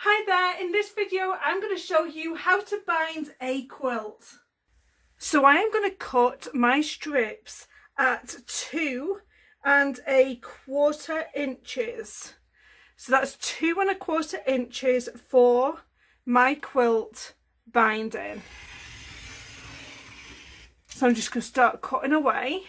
Hi there, in this video I'm going to show you how to bind a quilt. So I am going to cut my strips at 2¼ inches. So that's 2¼ inches for my quilt binding. So I'm just going to start cutting away.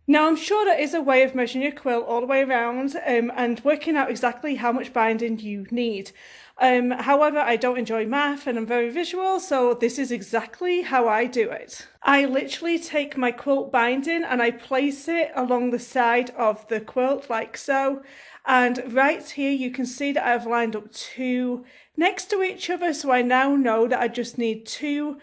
Now I'm sure there is a way of measuring your quilt all the way around and working out exactly how much binding you need. However, I don't enjoy math and I'm very visual, so this is exactly how I do it. I literally take my quilt binding and I place it along the side of the quilt like so. And right here you can see that I've lined up two next to each other, so I now know that I just need two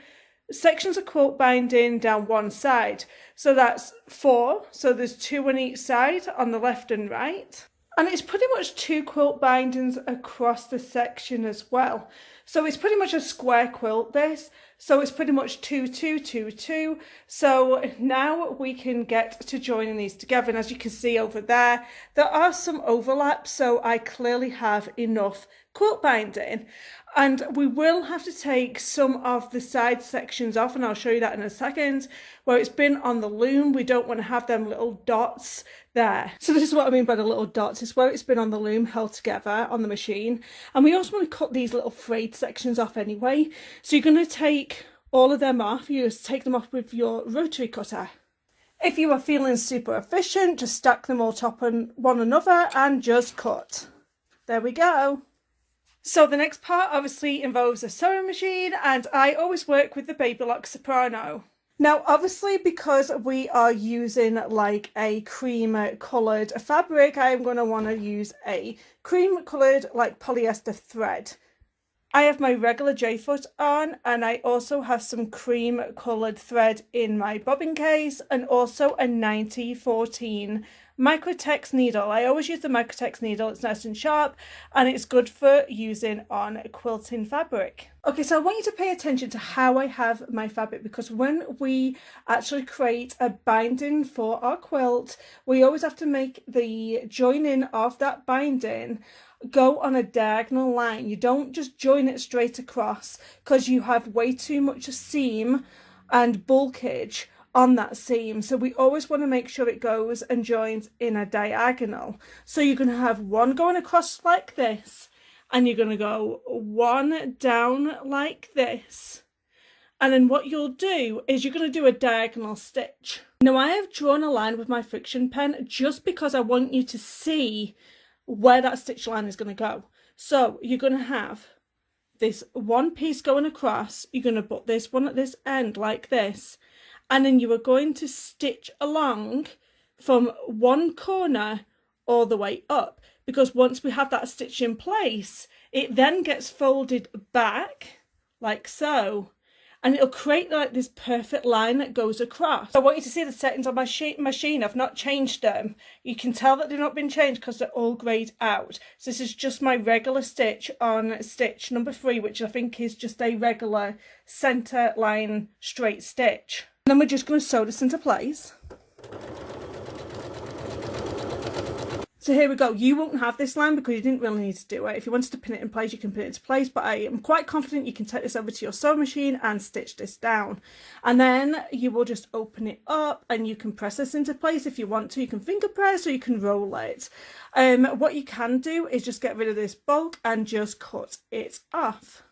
sections of quilt binding down one side. So that's 4, so there's 2 on each side on the left and right. And it's pretty much 2 quilt bindings across the section as well. So it's pretty much a square quilt this. So it's pretty much 2, 2, 2, 2. So now we can get to joining these together. And as you can see over there, there are some overlaps. So I clearly have enough quilt binding. And we will have to take some of the side sections off, and I'll show you that in a second. Where it's been on the loom, we don't want to have them little dots there. So this is what I mean by the little dots. It's where it's been on the loom held together on the machine. And we also want to cut these little frayed sections off anyway. So you're going to take all of them off. You just take them off with your rotary cutter. If you are feeling super efficient, just stack them all top on one another and just cut. There we go. So the next part obviously involves a sewing machine, and I always work with the Baby Lock Soprano. Now obviously, because we are using like a cream coloured fabric, I am going to want to use a cream coloured like polyester thread. I have my regular J-foot on, and I also have some cream coloured thread in my bobbin case, and also a 9014 Microtex needle. I always use the Microtex needle. It's nice and sharp and it's good for using on quilting fabric. Okay, so I want you to pay attention to how I have my fabric, because when we actually create a binding for our quilt, we always have to make the joining of that binding go on a diagonal line. You don't just join it straight across, because you have way too much seam and bulkage on that seam. So we always want to make sure it goes and joins in a diagonal. So you're going to have one going across like this, and you're going to go one down like this. And then what you'll do is you're going to do a diagonal stitch. Now I have drawn a line with my friction pen just because I want you to see where that stitch line is going to go. So you're going to have this one piece going across, you're going to put this one at this end like this, and then you are going to stitch along from one corner all the way up, because once we have that stitch in place, it then gets folded back like so, and it'll create like this perfect line that goes across. So I want you to see the settings on my machine. I've not changed them. You can tell that they've not been changed because they're all greyed out. So this is just my regular stitch on stitch number 3, which I think is just a regular centre line straight stitch. And then we're just going to sew this into place. So here we go. You won't have this line because you didn't really need to do it. If you wanted to pin it in place, you can pin it into place, but I am quite confident you can take this over to your sewing machine and stitch this down. And then you will just open it up and you can press this into place if you want to. You can finger press or you can roll it. What you can do is just get rid of this bulk and just cut it off.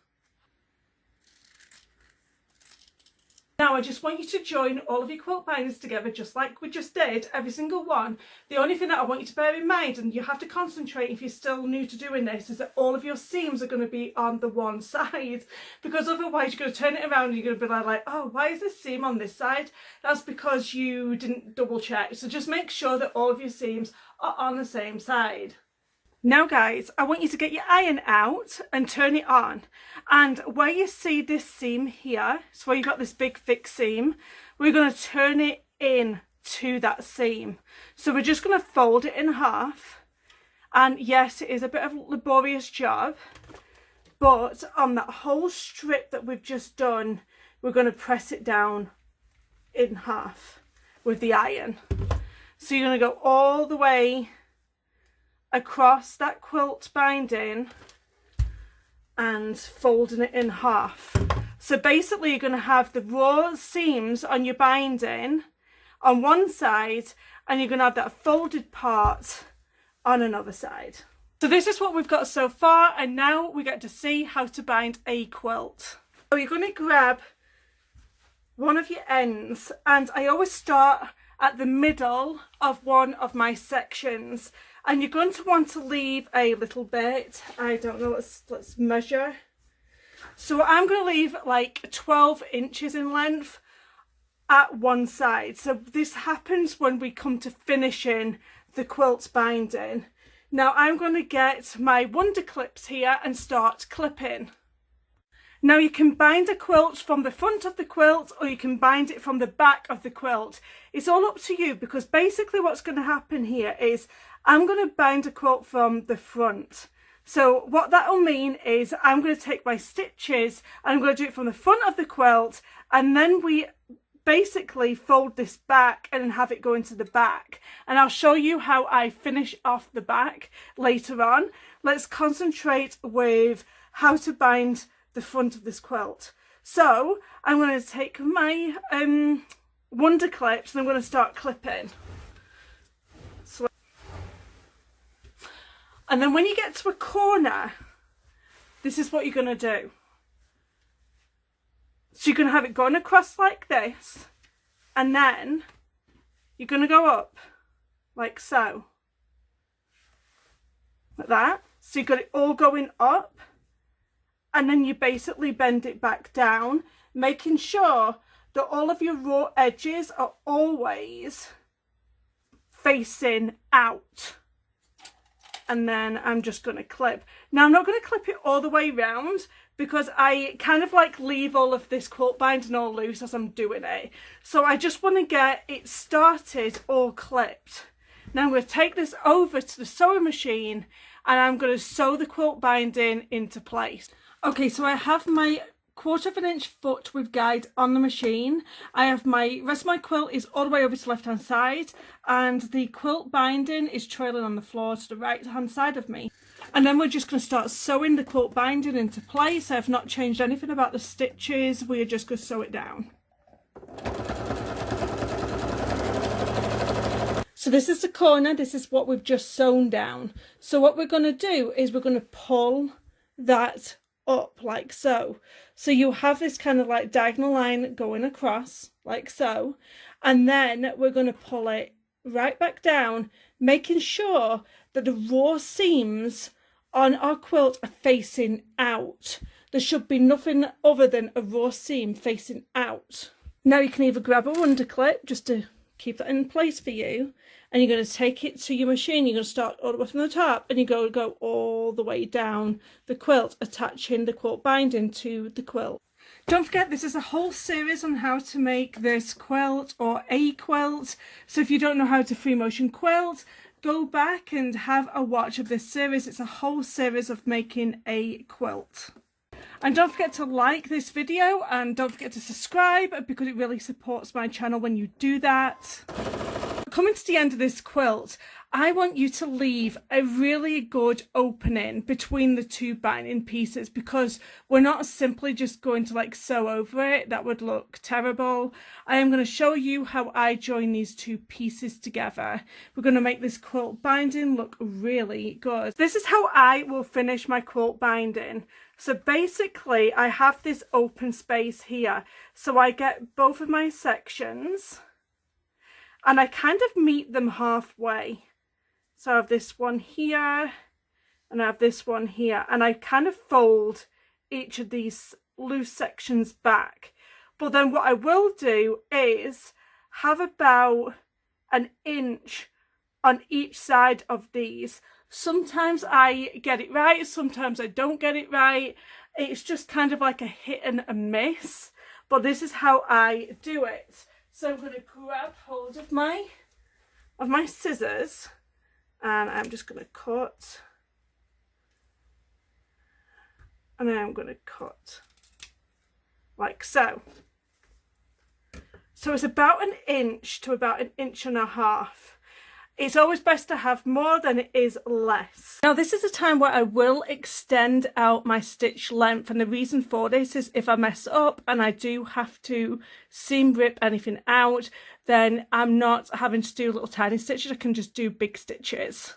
Now I just want you to join all of your quilt bindings together just like we just did, every single one. The only thing that I want you to bear in mind, and you have to concentrate if you're still new to doing this, is that all of your seams are going to be on the one side, because otherwise you're going to turn it around and you're going to be like, oh, why is this seam on this side? That's because you didn't double check. So just make sure that all of your seams are on the same side. Now guys, I want you to get your iron out and turn it on, and where you see this seam here, so where you've got this big thick seam, we're going to turn it in to that seam. So we're just going to fold it in half, and yes, it is a bit of a laborious job, but on that whole strip that we've just done, we're going to press it down in half with the iron. So you're going to go all the way across that quilt binding and folding it in half. So basically you're going to have the raw seams on your binding on one side, and you're going to have that folded part on another side. So this is what we've got so far, and now we get to see how to bind a quilt. So you're going to grab one of your ends, and I always start at the middle of one of my sections, and you're going to want to leave a little bit. I don't know, let's measure. So I'm going to leave like 12 inches in length at one side. So this happens when we come to finishing the quilt binding. Now I'm going to get my wonder clips here and start clipping. Now you can bind a quilt from the front of the quilt, or you can bind it from the back of the quilt. It's all up to you, because basically what's going to happen here is I'm going to bind a quilt from the front. So what that will mean is I'm going to take my stitches and I'm going to do it from the front of the quilt, and then we basically fold this back and have it go into the back. And I'll show you how I finish off the back later on. Let's concentrate with how to bind the front of this quilt. So I'm going to take my wonder clips and I'm going to start clipping. And then when you get to a corner, this is what you're going to do. So you're going to have it going across like this, and then you're going to go up like so, like that. So you've got it all going up, and then you basically bend it back down, making sure that all of your raw edges are always facing out. And then I'm just going to clip. Now I'm not going to clip it all the way round, because I kind of like leave all of this quilt binding all loose as I'm doing it. So I just want to get it started all clipped. Now I'm going to take this over to the sewing machine and I'm going to sew the quilt binding into place. Okay, so I have my 1/4 inch foot with guide on the machine. I have my rest of my quilt is all the way over to the left hand side, and the quilt binding is trailing on the floor to the right hand side of me. And then we're just going to start sewing the quilt binding into place. I have not changed anything about the stitches. We are just going to sew it down. So this is the corner. This is what we've just sewn down. So what we're going to do is we're going to pull that up like so. So you have this kind of like diagonal line going across like so, and then we're going to pull it right back down, making sure that the raw seams on our quilt are facing out. There should be nothing other than a raw seam facing out. Now you can either grab a wonder clip just to keep that in place for you, and you're going to take it to your machine. You're going to start all the way from the top, and you're going to go all the way down the quilt, attaching the quilt binding to the quilt. Don't forget, this is a whole series on how to make this quilt or a quilt. So if you don't know how to free motion quilt, go back and have a watch of this series. It's a whole series of making a quilt. And don't forget to like this video, and don't forget to subscribe, because it really supports my channel when you do that. Coming to the end of this quilt, I want you to leave a really good opening between the two binding pieces, because we're not simply just going to like sew over it. That would look terrible. I am going to show you how I join these two pieces together. We're going to make this quilt binding look really good. This is how I will finish my quilt binding. So basically I have this open space here. So I get both of my sections and I kind of meet them halfway. So I have this one here and I have this one here, and I kind of fold each of these loose sections back. But then what I will do is have about an inch on each side of these. Sometimes I get it right, sometimes I don't get it right. It's just kind of like a hit and a miss, but this is how I do it. So I'm going to grab hold of my scissors, and I'm just going to cut, and then I'm going to cut like so. So it's about an inch to about an inch and a half. It's always best to have more than it is less. Now this is a time where I will extend out my stitch length, and the reason for this is if I mess up and I do have to seam rip anything out, then I'm not having to do little tiny stitches, I can just do big stitches.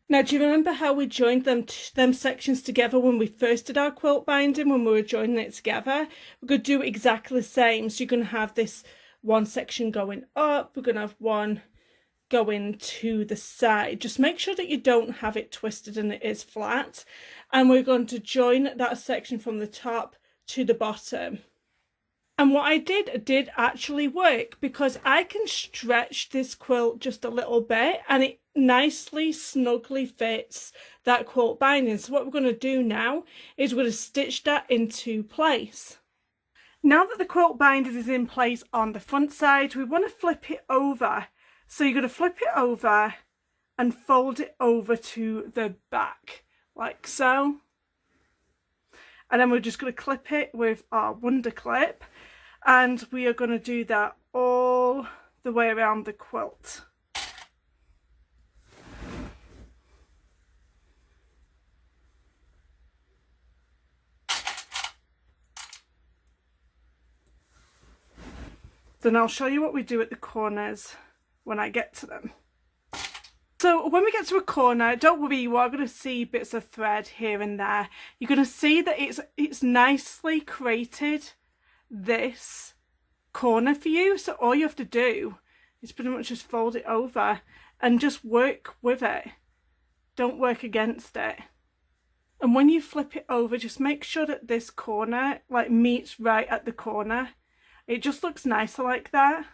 Now, do you remember how we joined them sections together when we first did our quilt binding, when we were joining it together? We're going to do exactly the same. So you're going to have this one section going up, we're going to have one going to the side. Just make sure that you don't have it twisted and it is flat. And we're going to join that section from the top to the bottom. And what I did actually work, because I can stretch this quilt just a little bit and it nicely snugly fits that quilt binding. So what we're going to do now is we're going to stitch that into place. Now that the quilt binding is in place on the front side, we want to flip it over. So you're going to flip it over and fold it over to the back like so. And then we're just going to clip it with our Wonder Clip, and we are going to do that all the way around the quilt. Then I'll show you what we do at the corners when I get to them. So when we get to a corner, don't worry, you are going to see bits of thread here and there. You're going to see that it's nicely created this corner for you. So all you have to do is pretty much just fold it over and just work with it. Don't work against it. And when you flip it over, just make sure that this corner like meets right at the corner. It just looks nicer like that.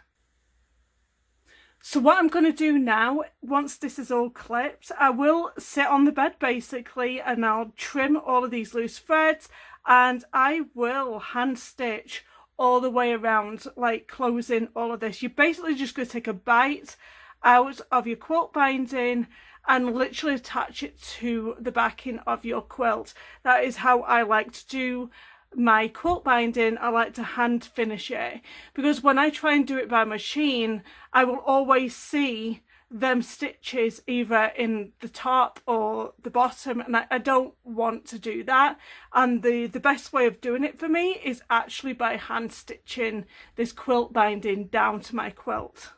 So what I'm going to do now, once this is all clipped, I will sit on the bed basically and I'll trim all of these loose threads, and I will hand stitch all the way around, like closing all of this. You're basically just going to take a bite out of your quilt binding and literally attach it to the backing of your quilt. That is how I like to do my quilt binding. I like to hand finish it, because when I try and do it by machine, I will always see them stitches either in the top or the bottom, and I don't want to do that. And the best way of doing it for me is actually by hand stitching this quilt binding down to my quilt.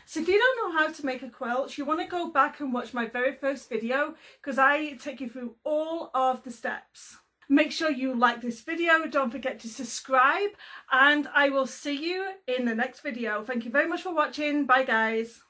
So if you don't know how to make a quilt, you want to go back and watch my very first video, because I take you through all of the steps. Make sure you like this video, don't forget to subscribe, and I will see you in the next video. Thank you very much for watching. Bye guys.